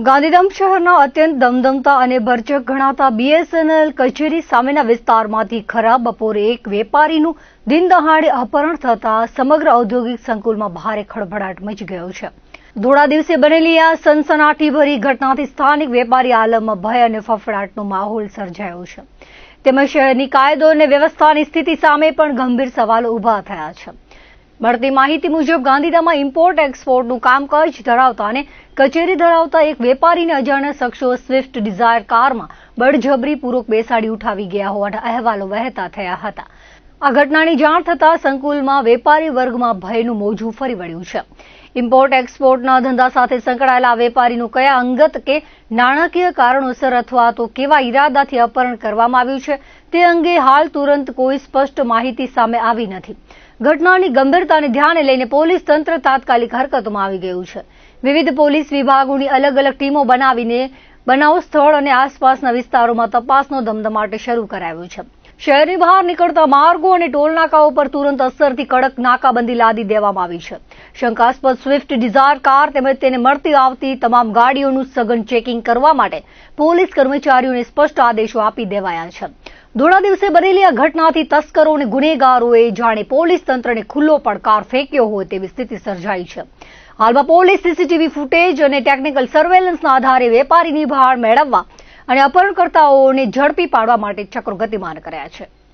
ગાંધીધામ શહેરના અત્યંત ધમધમતા અને ભરચક ગણાતા બીએસએનએલ કચેરી સામેના વિસ્તારમાંથી ખરાબ બપોરે એક વેપારીનું દિનદહાડે અપહરણ થતા સમગ્ર ઔદ્યોગિક સંકુલમાં ભારે ખળભળાટ મચી ગયો છે. ધોળા દિવસે બનેલી આ સનસનાટીભરી ઘટનાથી સ્થાનિક વેપારી આલમમાં ભય અને ફફડાટનો માહોલ સર્જાયો છે. તેમજ શહેરની કાયદો અને વ્યવસ્થાની સ્થિતિ સામે પણ ગંભીર સવાલો ઉભા થયા છે. મળતી માહિતી મુજબ ગાંધીધામમાં ઇમ્પોર્ટ એક્સપોર્ટનું કામકાજ ધરાવતા અને કચેરી ધરાવતા એક વેપારીને અજાણ્યા શખ્સો સ્વિફ્ટ ડિઝાયર કારમાં બળજબરીપૂર્વક બેસાડી ઉઠાવી ગયા હોવાના અહેવાલો વહેતા થયા હતા. આ ઘટનાની જાણ થતાં સંકુલમાં વેપારી વર્ગમાં ભયનું મોજું ફરી વળ્યું છે. ઇમ્પોર્ટ એક્સપોર્ટના ધંધા સાથે સંકળાયેલા આ વેપારીનું કયા અંગત કે નાણાકીય કારણોસર અથવા તો કેવા ઈરાદાથી અપહરણ કરવામાં આવ્યું છે તે અંગે હાલ તુરંત કોઈ સ્પષ્ટ માહિતી સામે આવી નથી. ઘટનાની ગંભીરતાને ધ્યાને લઈને પોલીસ તંત્ર તાત્કાલિક હરકતમાં આવી ગયું છે. વિવિધ પોલીસ વિભાગોની અલગ અલગ ટીમો બનાવીને બનાવ સ્થળ અને આસપાસના વિસ્તારોમાં તપાસનો ધમધમાટ શરૂ કરાયો છે. શહેરની બહાર નીકળતા માર્ગો અને ટોલનાકાઓ પર તુરંત અસરથી કડક નાકાબંધી લાદી દેવામાં આવી છે. શંકાસ્પદ સ્વિફ્ટ ડિઝાયર કાર તેમજ તેને મળતી આવતી તમામ ગાડીઓનું સઘન ચેકિંગ કરવા માટે પોલીસ કર્મચારીઓને સ્પષ્ટ આદેશો આપી દેવાયા છે. ધોળા દિવસે બનેલી આ ઘટનાથી તસ્કરો અને ગુનેગારોએ જાણે પોલીસ તંત્રને ખુલ્લો પડકાર ફેંક્યો હોય તેવી સ્થિતિ સર્જાઈ છે. હાલમાં પોલીસ સીસીટીવી ફૂટેજ અને ટેકનિકલ સર્વેલન્સના આધારે વેપારીની ભાળ મેળવવા અને અપહરણકર્તાઓને ઝડપી પાડવા માટે ચક્રો ગતિમાન કર્યા છે.